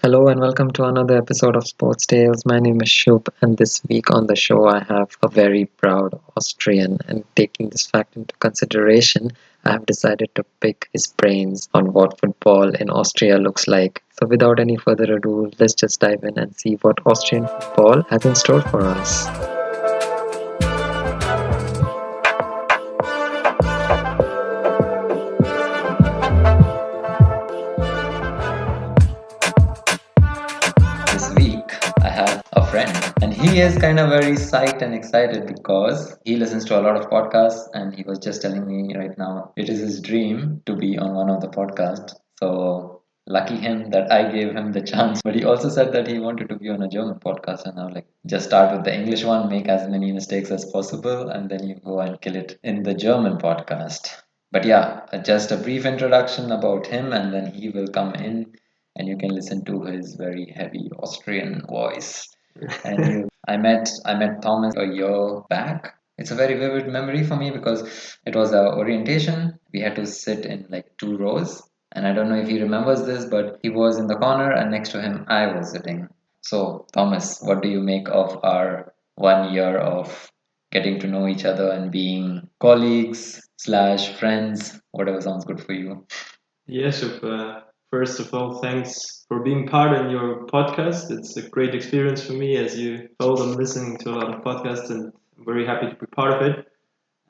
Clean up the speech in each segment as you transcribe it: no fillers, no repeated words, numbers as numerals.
Hello and welcome to another episode of Sports Tales. My name is Shub, and this week on the show I have a very proud Austrian. And taking this fact into consideration, I have decided to pick his brains on what football in Austria looks like. So, without any further ado, let's just dive in and see what Austrian football has in store for us. This week, I have a friend, and he is kind of very psyched and excited because he listens to a lot of podcasts, and he was just telling me right now it is his dream to be on one of the podcasts. So, lucky him that I gave him the chance. But he also said that he wanted to be on a German podcast, and I'm like, just start with the English one, make as many mistakes as possible, and then you go and kill it in the German podcast. But yeah, just a brief introduction about him, and then he will come in and you can listen to his very heavy Austrian voice. I met Thomas a year back. It's a very vivid memory for me because it was our orientation. We had to sit in like two rows, and I don't know if he remembers this, but he was in the corner, and next to him I was sitting. So Thomas, what do you make of our 1 year of getting to know each other and being colleagues slash friends, whatever sounds good for you? Yes, first of all, thanks for being part in your podcast. It's a great experience for me. As you told, I'm listening to a lot of podcasts and I'm very happy to be part of it.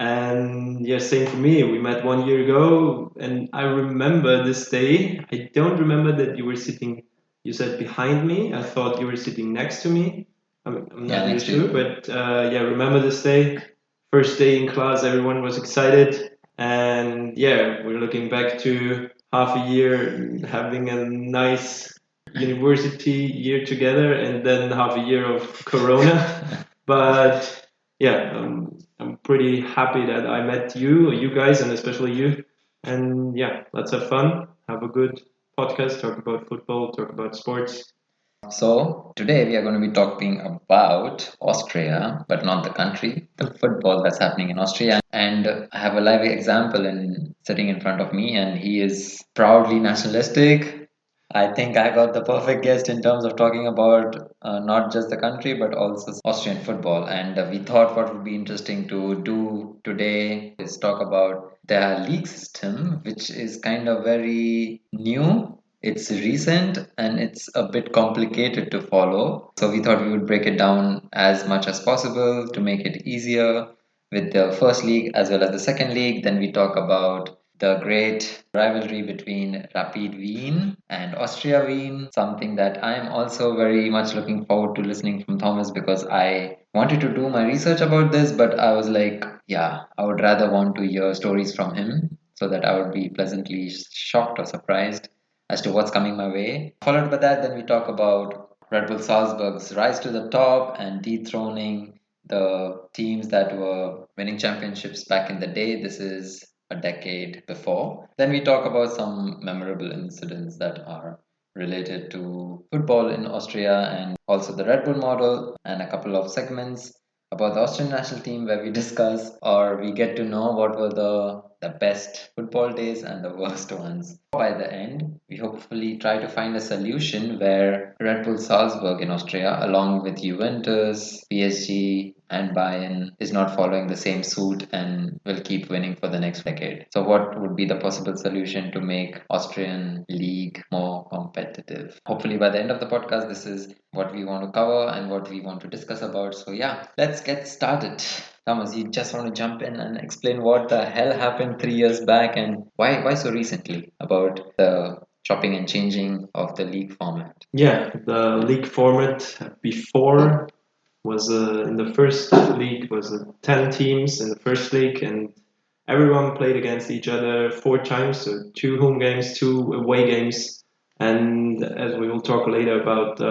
And yeah, same for me. We met 1 year ago and I remember this day. I don't remember that you were sitting, you said behind me. I thought you were sitting next to me. I'm Yeah, not really next to sure, you. but yeah, remember this day. First day in class, everyone was excited. And yeah, we're looking back to half a year having a nice university year together and then half a year of Corona. But yeah, I'm pretty happy that I met you guys, and especially you. And yeah, let's have fun, have a good podcast, talk about football, talk about sports. So, today we are going to be talking about Austria, but not the country, the football that's happening in Austria. And I have a live example in sitting in front of me, and he is proudly nationalistic. I think I got the perfect guest in terms of talking about not just the country but also Austrian football. And we thought what would be interesting to do today is talk about their league system, which is kind of very new. It's recent and it's a bit complicated to follow. So we thought we would break it down as much as possible to make it easier with the first league as well as the second league. Then we talk about the great rivalry between Rapid Wien and Austria Wien, something that I am also very much looking forward to listening from Thomas because I wanted to do my research about this, but I was like, yeah, I would rather want to hear stories from him so that I would be pleasantly shocked or surprised as to what's coming my way. Followed by that, then we talk about Redbull Salzburg's rise to the top and dethroning the teams that were winning championships back in the day. This is a decade before. Then we talk about some memorable incidents that are related to football in Austria and also the Red Bull model, and a couple of segments about the Austrian national team where we discuss or we get to know what were the best football days and the worst ones. By the end, we hopefully try to find a solution where Red Bull Salzburg in Austria, along with Juventus, PSG, and Bayern, is not following the same suit and will keep winning for the next decade. So, what would be the possible solution to make Austrian league more competitive? Hopefully, by the end of the podcast, this is what we want to cover and what we want to discuss about. So, yeah, let's get started. Thomas, you just want to jump in and explain what the hell happened 3 years back and why so recently about the chopping and changing of the league format. Yeah, the league format before was in the first league was 10 teams in the first league, and everyone played against each other 4 times, so 2 home games, 2 away games. And as we will talk later about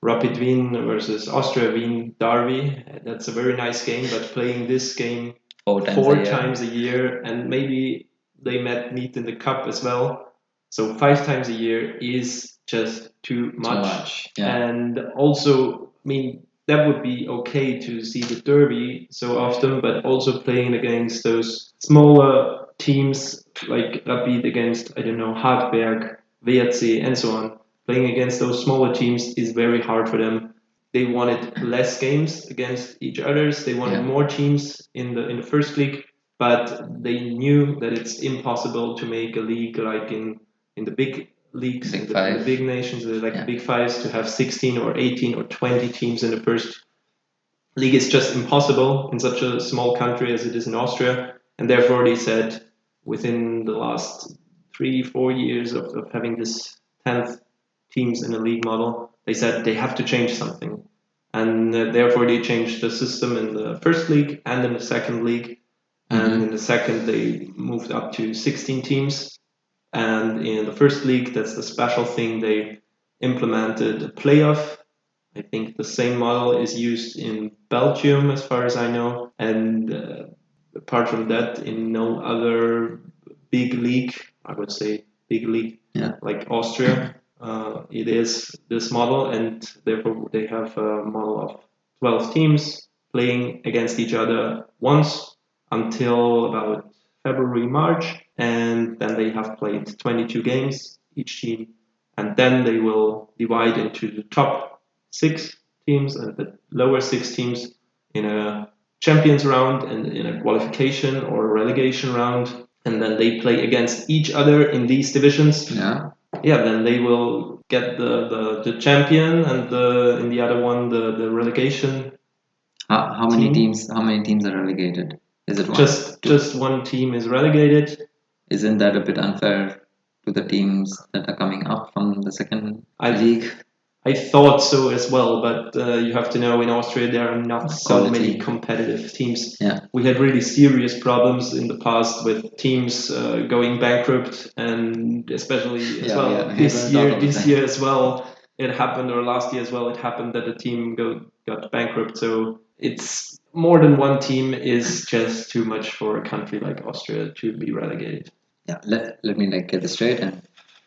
Rapid Wien versus Austria Wien derby, that's a very nice game. But playing this game 4 times a four year. times a year, and maybe they meet in the cup as well. So 5 times a year is just too Too much. much. Yeah. And also, I mean, that would be okay to see the derby so often, but also playing against those smaller teams like Rapid against, I don't know, Hartberg, WRC, and so on. playing against those smaller teams is very hard for them. They wanted less games against each others. They wanted more teams in the first league, but they knew that it's impossible to make a league like in the big leagues, in the big nations, like the big fives, to have 16 or 18 or 20 teams in the first league. Is just impossible in such a small country as it is in Austria, and therefore they said within the last 3-4 years of having this 10th teams in a league model, they said they have to change something. And therefore they changed the system in the first league and in the second league. And in the second, they moved up to 16 teams. And in the first league, that's the special thing, they implemented a playoff. I think the same model is used in Belgium, as far as I know. And apart from that, in no other big league, I would say big league, like Austria, it is this model. And therefore, they have a model of 12 teams playing against each other once until about February, March. And then they have played 22 games, each team. And then they will divide into the top 6 teams and the lower 6 teams in a Champions round and in a qualification or relegation round. And then they play against each other in these divisions. Then they will get the champion, and in the other one the relegation. How many teams are relegated? Is it just one team is relegated? Isn't that a bit unfair to the teams that are coming up from the second league? I thought so as well, but you have to know in Austria there are not so many competitive teams. We had really serious problems in the past with teams going bankrupt, and especially as well this year as well it happened, or last year as well it happened, that a team got bankrupt. So it's more than one team is just too much for a country like Austria to be relegated. Let me get this straight. And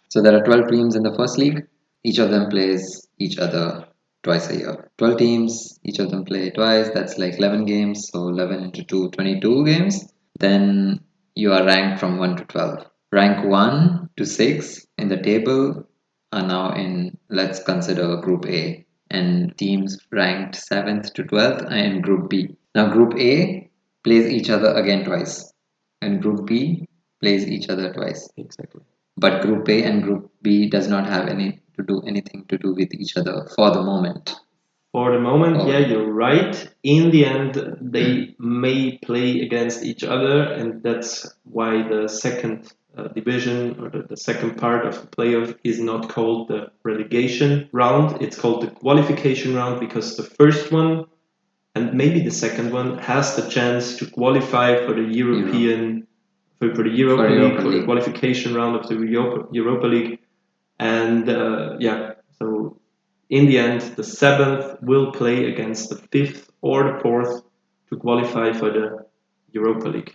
so there are 12 teams in the first league. Each of them plays each other twice a year. 12 teams, each of them play twice. That's like 11 games. So 11 into 2, 22 games. Then you are ranked from 1 to 12. Rank 1 to 6 in the table are now in, let's consider Group A. And teams ranked 7th to 12th are in Group B. Now Group A plays each other again twice. And Group B plays each other twice. Exactly. But Group A and Group B does not have anything to do with each other for the moment. For the moment, you're right. In the end, they may play against each other, and that's why the second division, or the second part of the playoff, is not called the relegation round. It's called the qualification round, because the first one and maybe the second one has the chance to qualify for the European. For the Europa League, for the qualification round of the Europa League. And so in the end, the 7th will play against the 5th or the 4th to qualify for the Europa League.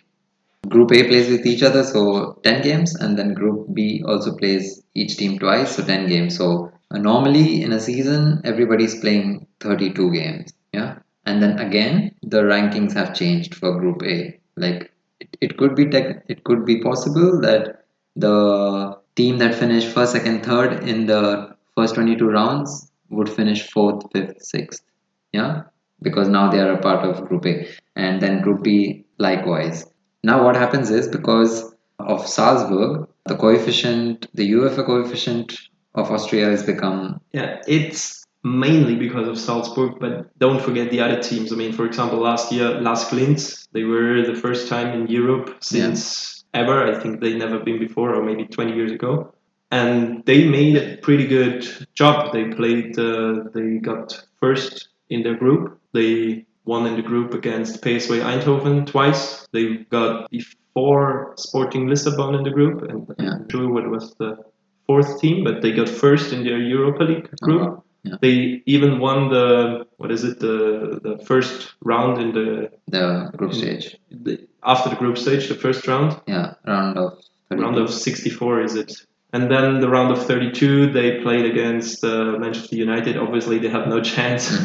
Group A plays with each other, so 10 games, and then Group B also plays each team twice, so 10 games. So normally in a season, everybody's playing 32 games. And then again, the rankings have changed for Group A. Like, it could be possible that the team that finished first, second, third in the first 22 rounds would finish 4th, 5th, 6th. Because now they are a part of Group A, and then Group B likewise. Now what happens is, because of Salzburg, the UEFA coefficient of Austria has become... it's mainly because of Salzburg, but don't forget the other teams. I mean, for example, last year, Las Klintz, they were the first time in Europe since ever. I think they'd never been before, or maybe 20 years ago. And they made a pretty good job. They got first in their group. They won in the group against PSV Eindhoven twice. They got before Sporting Lisbon in the group, and I'm not sure what was the 4th team, but they got first in their Europa League group. They even won the first round in the group stage. After the group stage, the first round. Round of 64 is it? And then the round of 32, they played against Manchester United. Obviously, they had no chance.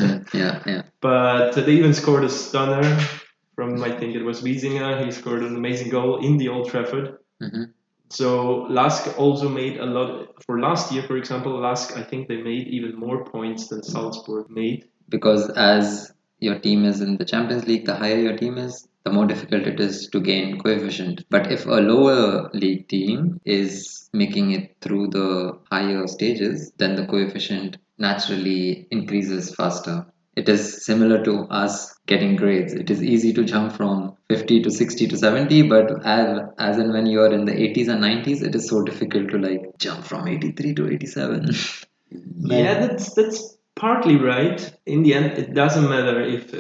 But they even scored a stunner from, I think it was Wiesinger. He scored an amazing goal in the Old Trafford. So Lask also made a lot for last year, for example. Lask, I think they made even more points than Salzburg made. Because as your team is in the Champions League, the higher your team is, the more difficult it is to gain coefficient. But if a lower league team is making it through the higher stages, then the coefficient naturally increases faster. It is similar to us getting grades. It is easy to jump from 50 to 60 to 70, but as and when you are in the 80s and 90s, it is so difficult to like jump from 83 to 87. Yeah, that's partly right. In the end, it doesn't matter if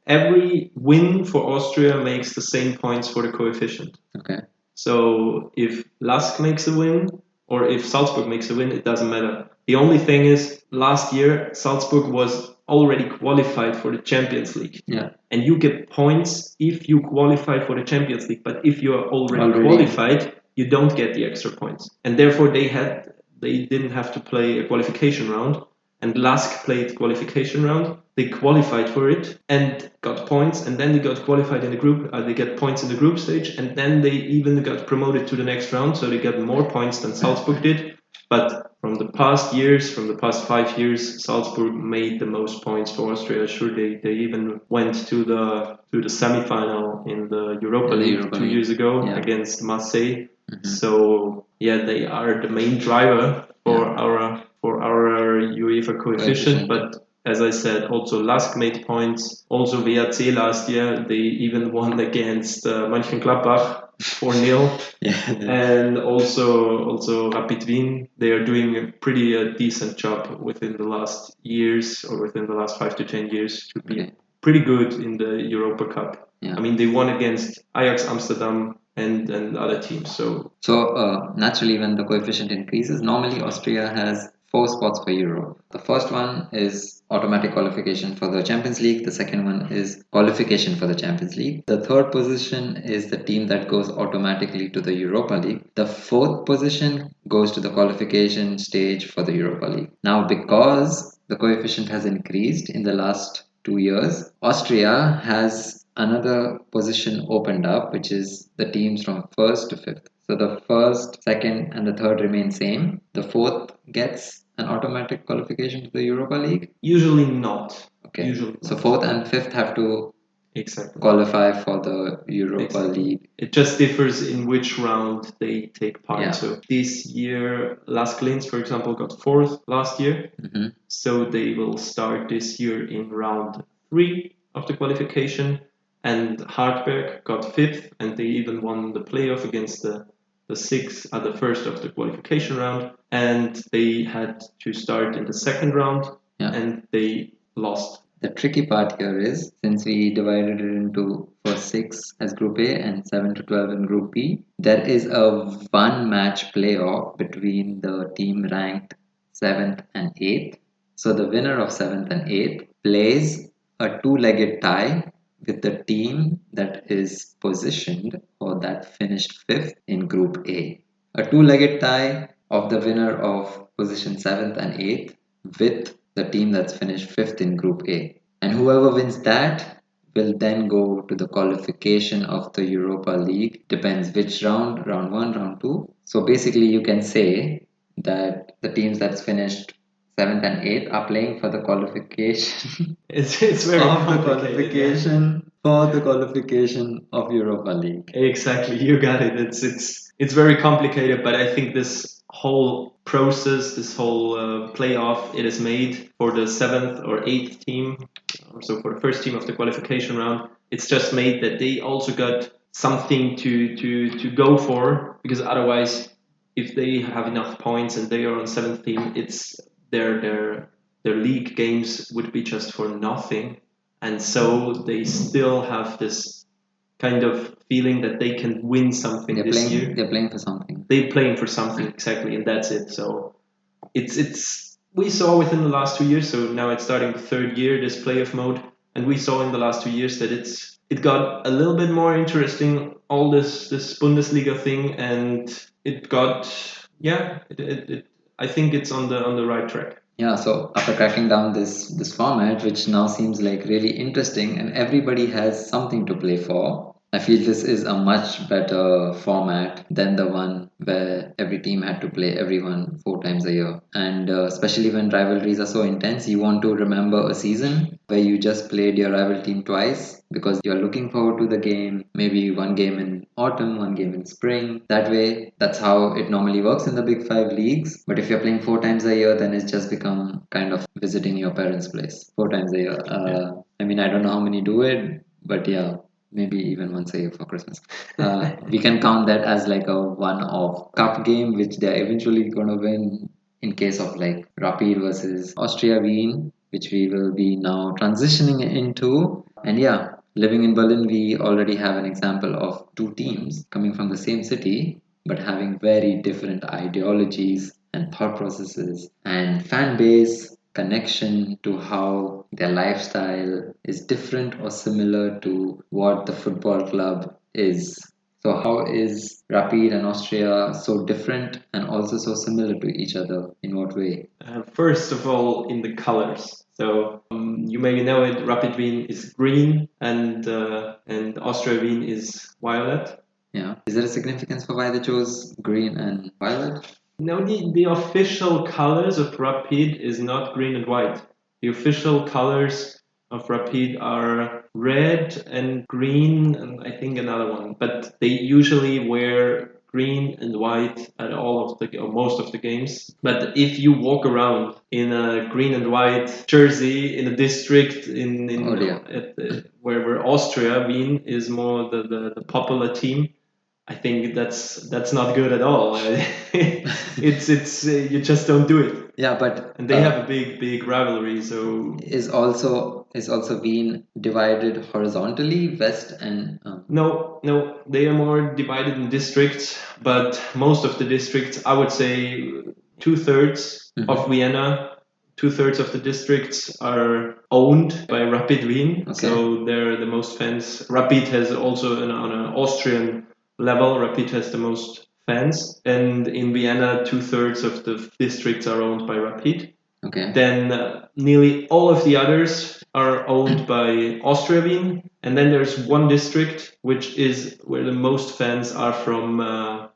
every win for Austria makes the same points for the coefficient. Okay. So if Lask makes a win or if Salzburg makes a win, it doesn't matter. The only thing is, last year Salzburg was already qualified for the Champions League. Yeah. And you get points if you qualify for the Champions League. But if you are already Already. qualified, you don't get the extra points. And therefore they didn't have to play a qualification round. And Lask played qualification round. They qualified for it and got points, and then they got qualified in the group. They get points in the group stage, and then they even got promoted to the next round. So they got more points than Salzburg did. But from the past years, from the past 5 years, Salzburg made the most points for Austria. Sure, they even went to the semi-final in the Europa League 2 years ago against Marseille. Mm-hmm. So yeah, they are the main driver for our UEFA coefficient. But as I said, also Lask made points. Also WAC last year, they even won against Mönchengladbach 4-0. And also Rapid Wien, they are doing a pretty decent job within the last years or within the last 5 to 10 years to be pretty good in the Europa Cup. Yeah. I mean, they won against Ajax Amsterdam and other teams. So naturally, when the coefficient increases, normally Austria has 4 spots for Europe. The first one is automatic qualification for the Champions League. The second one is qualification for the Champions League. The third position is the team that goes automatically to the Europa League. The fourth position goes to the qualification stage for the Europa League. Now, because the coefficient has increased in the last 2 years, Austria has another position opened up, which is the teams from first to fifth. So the first, second, and the third remain same. The fourth gets an automatic qualification to the Europa League. Usually not. Okay. Usually so fourth and fifth have to exactly qualify for the Europa League. It just differs in which round they take part. Yeah. So this year, Lask Linz, for example, got fourth last year. Mm-hmm. So they will start this year in round 3 of the qualification. And Hartberg got fifth, and they even won the playoff against the sixth at the first of the qualification round. And they had to start in the second round, and they lost. The tricky part here is, since we divided it into first 6 as Group A and 7 to 12 in Group B, there is a one-match playoff between the team ranked 7th and 8th. So the winner of 7th and 8th plays a two-legged tie with the team that is positioned or that finished 5th in Group A. A two-legged tie of the winner of position 7th and 8th with the team that's finished 5th in Group A. And whoever wins that will then go to the qualification of the Europa League. Depends which round, round 1, round 2. So basically you can say that the teams that's finished 7th and 8th are playing for the qualification. It's very qualification for the qualification of Europa League. Exactly, you got it. It's very complicated, but I think this whole process, this whole playoff, it is made for the 7th or 8th team. So for the first team of the qualification round, it's just made that they also got something to go for, because otherwise, if they have enough points and they are on 7th team, it's their league games would be just for nothing, and so they still have this kind of feeling that they can win something year. They're playing for something. They're playing for something, exactly, and that's it. So it's we saw within the last 2 years. So now it's starting the third year, this playoff mode, and we saw in the last 2 years that it got a little bit more interesting. All this Bundesliga thing, and it got I think it's on the right track. Yeah, so after cracking down this format, which now seems like really interesting and everybody has something to play for, I feel this is a much better format than the one where every team had to play everyone 4 times a year. And especially when rivalries are so intense, you want to remember a season where you just played your rival team twice because you're looking forward to the game, maybe one game in autumn, one game in spring. That way, that's how it normally works in the Big Five leagues. But if you're playing 4 times a year, then it's just become kind of visiting your parents' place 4 times a year. I mean, I don't know how many do it, but yeah, maybe even once a year for Christmas. We can count that as like a one-off cup game, which they're eventually going to win in case of like Rapid versus Austria Wien, which we will be now transitioning into. And yeah, living in Berlin, we already have an example of two teams coming from the same city but having very different ideologies and thought processes and fan base connection to how their lifestyle is different or similar to what the football club is. So, how is Rapid and Austria so different and also so similar to each other? In what way? First of all, in the colors. So you maybe know it. Rapid Wien is green, and Austria Wien is violet. Yeah. Is there a significance for why they chose green and violet? No, the official colors of Rapid is not green and white. The official colors of Rapid are red and green, and I think another one. But they usually wear green and white at all of the or most of the games. But if you walk around in a green and white jersey in a district Oh dear. where Austria Wien is more the popular team, I think that's not good at all. It's you just don't do it. Yeah, but And they have a big rivalry. So is also being divided horizontally, west and no, they are more divided in districts, but most of the districts, I would say, 2/3 of Vienna, 2/3 of the districts are owned by Rapid Wien. Okay. So they're the most fans. Rapid has also on an Austrian level, Rapid has the most fans, and in Vienna, 2/3 of the districts are owned by Rapid. Okay. Then nearly all of the others are owned by Austria Wien, and then there's one district which is where the most fans are from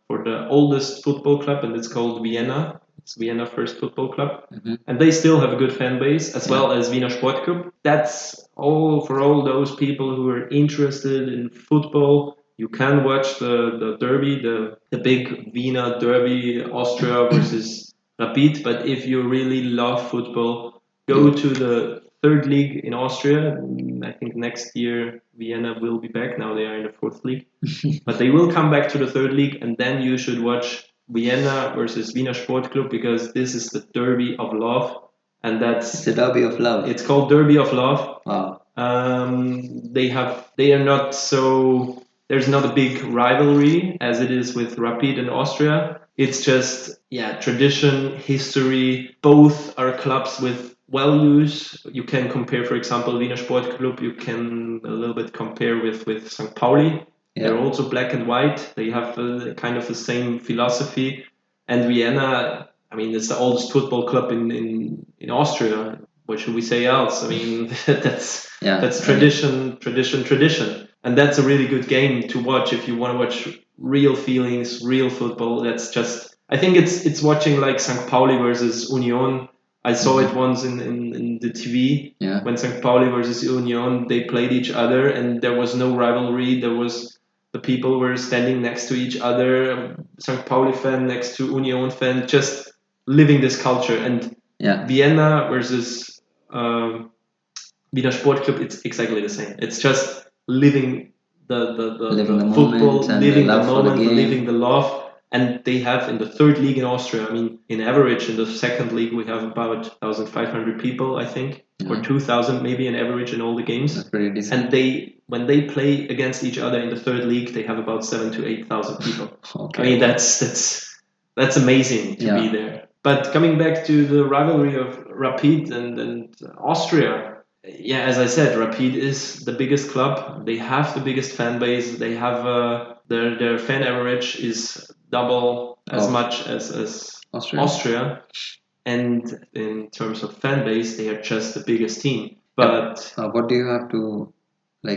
for the oldest football club, and it's called Vienna. It's Vienna First Football Club, and they still have a good fan base as well as Wiener Sportclub. That's all for all those people who are interested in football. You can watch the derby, the big Wiener derby, Austria versus Rapid. But if you really love football, go to the third league in Austria. I think next year Vienna will be back. Now they are in the fourth league, but they will come back to the third league, and then you should watch Vienna versus Wiener Sportclub because this is the derby of love, and It's a derby of love. it's called Derby of Love. Wow. They are not so. There's not a big rivalry as it is with Rapid and Austria. It's just tradition, history. Both are clubs with values. You can compare, for example, Wiener Sportclub. You can a little bit compare with St. Pauli. They're also black and white. They have kind of the same philosophy. And Vienna, I mean, it's the oldest football club in Austria. What should we say else? I mean, that's tradition. And that's a really good game to watch if you want to watch real feelings, real football. That's just, I think it's watching like St. Pauli versus Union. I saw it once in the TV when St. Pauli versus Union, they played each other and there was no rivalry. There was the people were standing next to each other, St. Pauli fan next to Union fan, just living this culture. And Vienna versus Wiener Sportclub, it's exactly the same. It's just living the football, living the moment, living the love. And they have in the third league in Austria, I mean, in average, in the second league, we have about 1,500 people, I think, or 2,000 maybe in average in all the games. That's pretty decent. And when they play against each other in the third league, they have about 7,000 to 8,000 people. Okay. I mean, that's amazing to be there. But coming back to the rivalry of Rapid and Austria, as I said, Rapid is the biggest club. They have the biggest fan base. They have their fan average is double as much as Austria. And in terms of fan base, they are just the biggest team. But what do you have to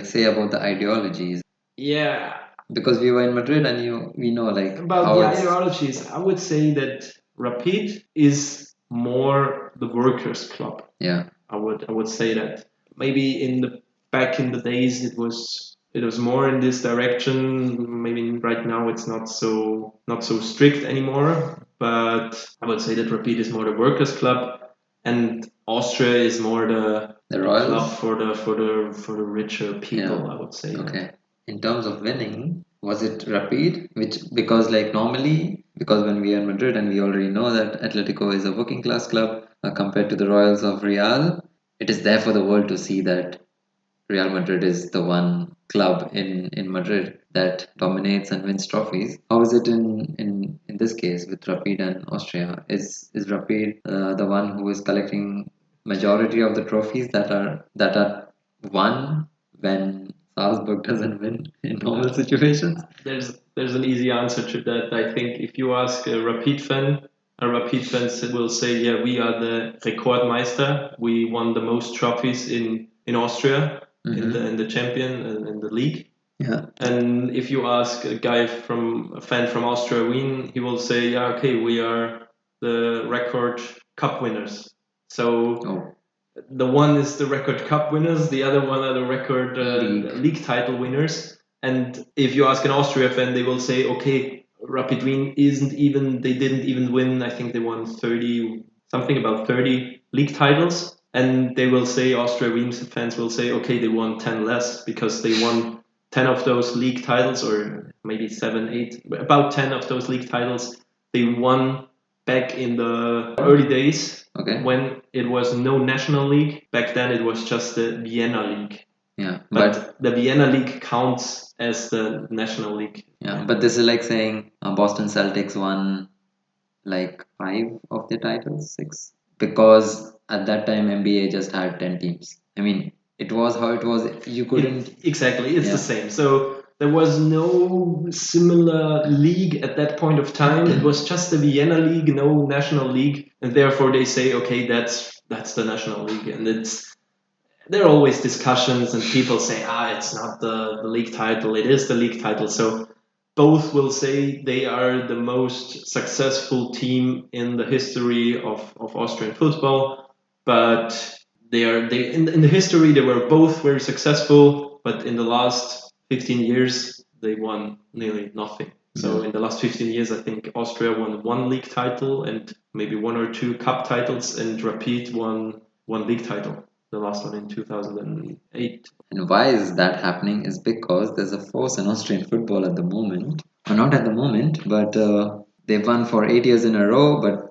say about the ideologies? Yeah, Because we were in Madrid and we know like about how the it's. ideologies, I would say that Rapid is more the workers' club. Yeah. I would say that maybe back in the days it was more in this direction. Maybe right now it's not so strict anymore. But I would say that Rapid is more the workers' club, and Austria is more The the club Royals. for the richer people. Yeah. I would say that. Okay. In terms of winning, was it Rapid? Which because like normally because when we are in Madrid and we already know that Atletico is a working class club compared to the Royals of Real, it is there for the world to see that Real Madrid is the one club in Madrid that dominates and wins trophies. How is it in this case with Rapid and Austria? Is Rapid the one who is collecting majority of the trophies that are won when Salzburg doesn't win in normal situations? There's an easy answer to that. I think if you ask a Rapid fan will say, yeah, we are the Rekordmeister. We won the most trophies in Austria Mm-hmm. in the champion and in the league. Yeah. And if you ask a fan from Austria Wien, he will say, yeah, okay, we are the record cup winners. So Oh, the one is the record cup winners, the other one are the record league. league title winners. And if you ask an Austria fan, they will say, okay, Rapid Wien they didn't even win. I think they won 30, something about 30 league titles. And they will say, Austria Wien fans will say, okay, they won 10 less because they won 10 of those league titles, or maybe 7, 8, about 10 of those league titles. They won back in the early days Okay. when it was no national league. Back then it was just the Vienna League. Yeah. But the Vienna League counts as the national league. Yeah, but this is like saying Boston Celtics won like five of the titles, six, because at that time NBA just had 10 teams. I mean, it was how it was. You couldn't. Exactly, it's the Yeah. same. So there was no similar league at that point of time. It was just the Vienna League, no national league, and therefore they say, okay, that's the national league, and there are always discussions, and people say, it's not the league title, it is the league title. So both will say they are the most successful team in the history of Austrian football, but in the history they were both very successful, but in the last 15 years they won nearly nothing. So in the last 15 years, I think Austria won one league title and maybe one or two cup titles, and Rapid won one league title, the last one in 2008. And why is that happening is because there's a force in Austrian football at the moment, or not at the moment, but they've won for 8 years in a row. But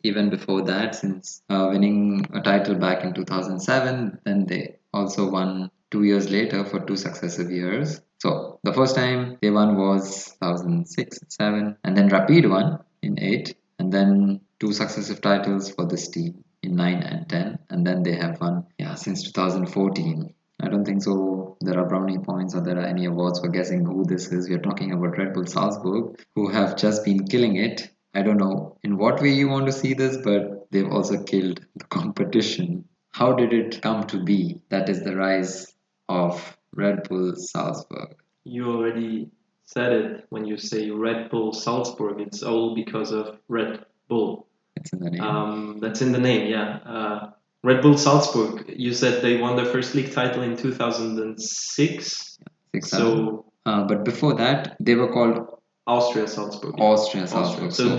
even before that, since winning a title back in 2007, then they also won 2 years later for two successive years. So the first time they won was 2006 and 7, and then Rapid won in 8, and then two successive titles for this team in 9 and 10, and then they have won, yeah, since 2014. I don't think so. There are brownie points or there are any awards for guessing who this is. We are talking about Red Bull Salzburg, who have just been killing it. I don't know in what way you want to see this, but they've also killed the competition. How did it come to be? That is the rise of Red Bull Salzburg. You already said it when you say Red Bull Salzburg. It's all because of Red Bull. It's in the name. That's in the name, yeah. Red Bull Salzburg. You said they won their first league title in 2006. 6 7. So But before that, they were called Austria Salzburg. Yeah. Austria Austria. Salzburg. So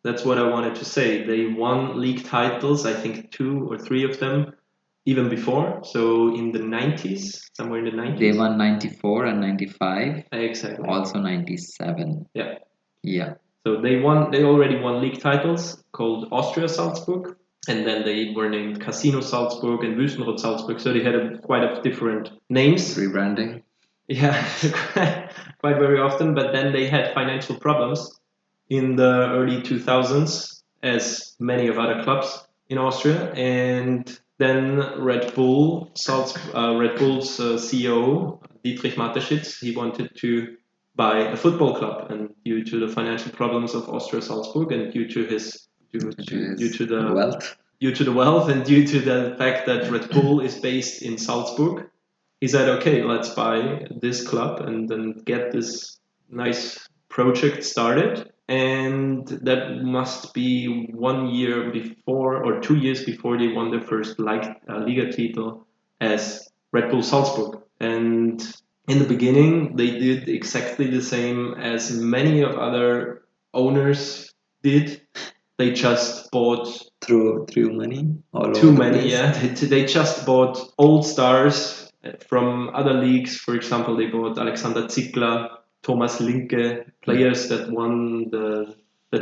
that's what I wanted to say. They won league titles, I think 2 or 3 of them, even before. So in the 90s, somewhere in the 90s. They won 94 and 95. Exactly. Also 97. Yeah. Yeah. So they already won league titles called Austria Salzburg, and then they were named Casino Salzburg and Wüstenrot Salzburg. So they had quite a different names. Rebranding. Yeah, quite very often. But then they had financial problems in the early 2000s, as many of other clubs in Austria. And then Red Bull's CEO Dietrich Mateschitz, he wanted to buy a football club, and due to the financial problems of Austria Salzburg, and due to the wealth. due to the wealth, and due to the fact that Red Bull is based in Salzburg, he said, okay, let's buy this club and then get this nice project started. And that must be 1 year before or 2 years before they won their first Liga title as Red Bull Salzburg. And in the beginning, they did exactly the same as many of other owners did. They just bought Through money all too over the many. place. Yeah, they just bought old stars from other leagues. For example, they bought Alexander Zickler, Thomas Linke, players that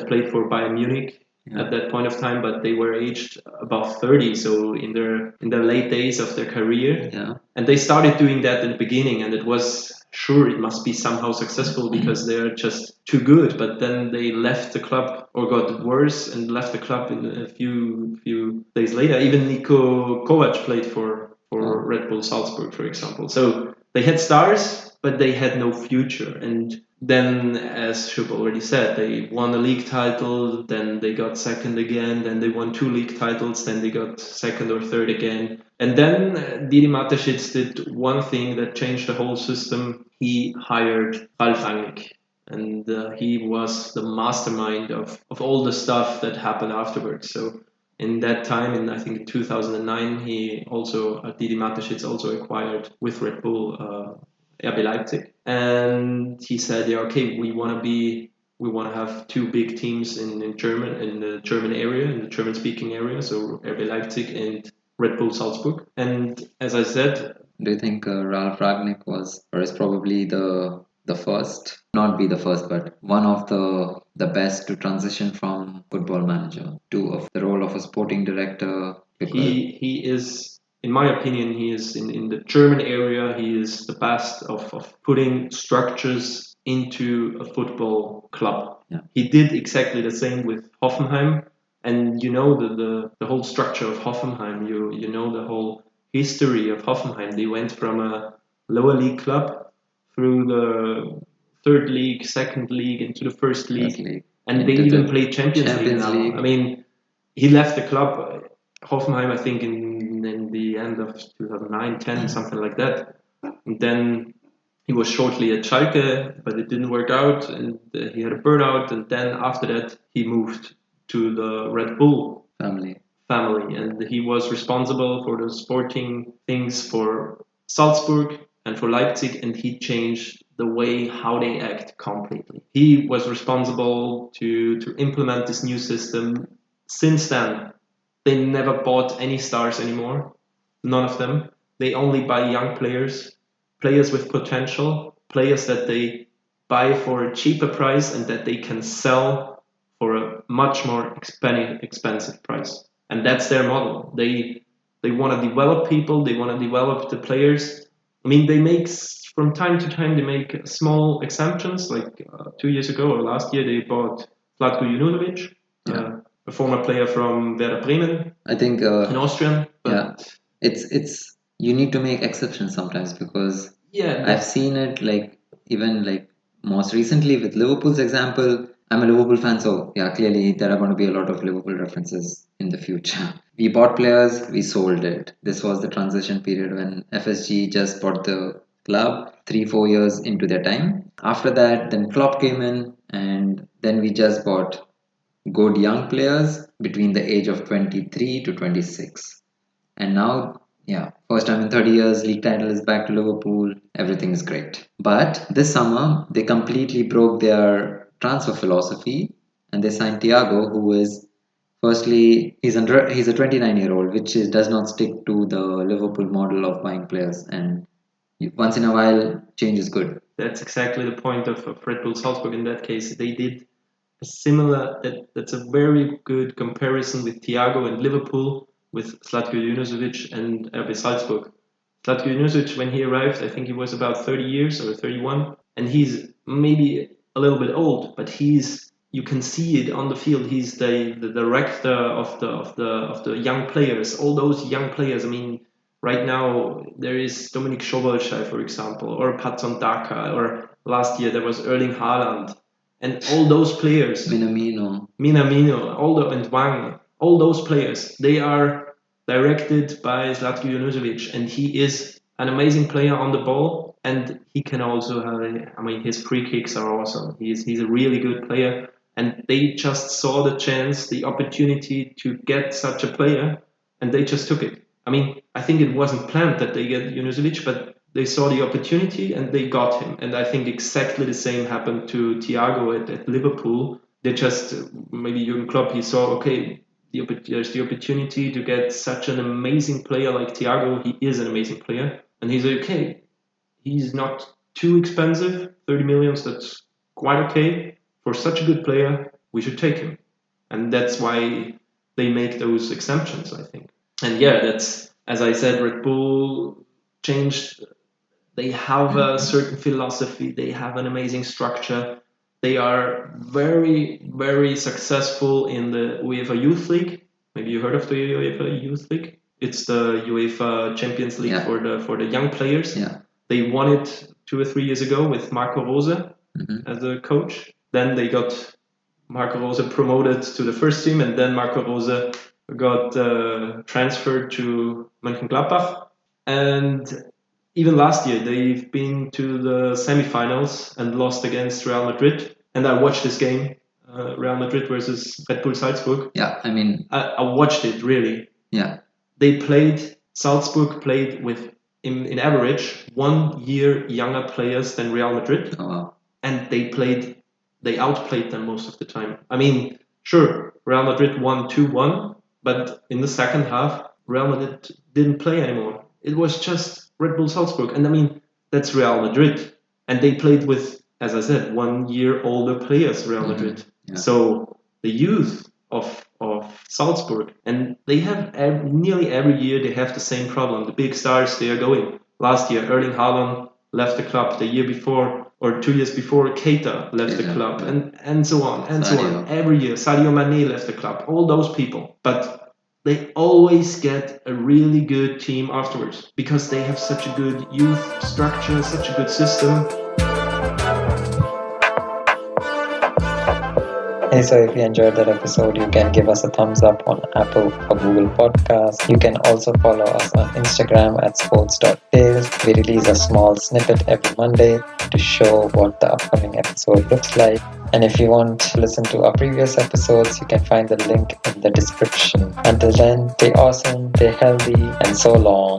played for Bayern Munich at that point of time, but they were aged above 30, so in their late days of their career. Yeah. And they started doing that in the beginning, and it was sure it must be somehow successful because they're just too good. But then they left the club or got worse and left the club in a few days later. Even Niko Kovac played for Red Bull Salzburg, for example. So they had stars, but they had no future. And then, as Shub already said, they won a league title, then they got second again, then they won 2 league titles, then they got second or third again. And then Didi Mateschitz did one thing that changed the whole system. He hired Ralf Rangnick. And he was the mastermind of all the stuff that happened afterwards. So in that time, in I think in 2009, he also Didi Mateschitz also acquired with Red Bull RB Leipzig, and he said, "Yeah, okay, we want to have 2 big teams in the German area, in the German-speaking area, so RB Leipzig and Red Bull Salzburg." And as I said, Do you think Ralph Ragnick was, or is probably the first, not be the first, but one of the best to transition from football manager to the role of a sporting director? Because he is, in my opinion, he is in the German area, he is the best of putting structures into a football club. Yeah. He did exactly the same with Hoffenheim, and you know the whole structure of Hoffenheim. You know the whole history of Hoffenheim. They went from a lower league club through the third league, second league, into the first league, and they into even the played Champions League now. League. I mean, he left the club, Hoffenheim, I think, in the end of 2009, 10, something like that. And then he was shortly at Schalke, but it didn't work out, and he had a burnout. And then after that, he moved to the Red Bull family, and he was responsible for the sporting things for Salzburg and for Leipzig, and he changed the way how they act completely. He was responsible to implement this new system. Since then, they never bought any stars anymore, none of them. They only buy young players, players with potential, players that they buy for a cheaper price and that they can sell for a much more expensive price. And that's their model. They want to develop people, they want to develop the players. I mean, they make from time to time they make small exemptions. Like 2 years ago or last year, they bought Zlatko Junuzovic, a former player from Werder Bremen. I think an Austrian. But it's you need to make exceptions sometimes because yeah, I've seen it even most recently with Liverpool's example. I'm a Liverpool fan, so yeah, clearly there are going to be a lot of Liverpool references in the future. We bought players, we sold it. This was the transition period when FSG just bought the club 3-4 years into their time. After that, then Klopp came in, and then we just bought good young players between the age of 23 to 26. And now, yeah, first time in 30 years, league title is back to Liverpool. Everything is great. But this summer, they completely broke their transfer philosophy and they signed Thiago, who is firstly he's a 29-year-old, which does not stick to the Liverpool model of buying players. And once in a while, change is good. That's exactly the point of Red Bull Salzburg. In that case, they did a similar. That's a very good comparison with Thiago and Liverpool, with Zlatko Junuzovic and RB Salzburg. Zlatko Junuzovic, when he arrived, I think he was about 30 years or 31, and he's maybe a little bit old, but you can see it on the field. He's the director of the young players. All those young players. I mean, right now there is Dominik Szoboszlai, for example, or Patson Daka, or last year there was Erling Haaland, and all those players, Minamino, and Wang, all those players, they are directed by Zlatko Junuzovic, and he is an amazing player on the ball, and he can also have. His free kicks are awesome. He's a really good player, and they just saw the chance, the opportunity to get such a player, and they just took it. I think it wasn't planned that they get Junuzovic, but they saw the opportunity and they got him. And I think exactly the same happened to Thiago at Liverpool. They just, maybe Jurgen Klopp, he saw, okay, there's the opportunity to get such an amazing player like Thiago. He is an amazing player. And he's okay. He's not too expensive, 30 millions, that's quite okay. For such a good player, we should take him. And that's why they make those exemptions, I think. And yeah, that's, as I said, Red Bull changed. They have a certain philosophy, they have an amazing structure. They are very, very successful in the UEFA Youth League. Maybe you heard of the UEFA Youth League? It's the UEFA Champions League for the young players. Yeah. They won it 2 or 3 years ago with Marco Rose as a coach. Then they got Marco Rose promoted to the first team, and then Marco Rose got transferred to Mönchengladbach. And even last year, they've been to the semifinals and lost against Real Madrid. And I watched this game, Real Madrid versus Redbull Salzburg. Yeah, I watched it, really. Yeah. Salzburg played with, in average, 1 year younger players than Real Madrid. Oh, wow. And they outplayed them most of the time. Sure, Real Madrid won 2-1, but in the second half, Real Madrid didn't play anymore. It was just Red Bull Salzburg. And that's Real Madrid. And they played with, as I said, 1 year older players, Real Madrid. Yeah. So the youth of Salzburg, and they have nearly every year they have the same problem. The big stars, they are going. Last year, Erling Haaland left the club. The year before, or 2 years before, Keita left the club, and so on, and so on. Every year, Sadio Mane left the club. All those people. But they always get a really good team afterwards because they have such a good youth structure, such a good system. Hey, so if you enjoyed that episode, you can give us a thumbs up on Apple or Google Podcasts. You can also follow us on Instagram at sports.tales. We release a small snippet every Monday to show what the upcoming episode looks like. And if you want to listen to our previous episodes, you can find the link in the description. Until then, stay awesome, stay healthy, and so long.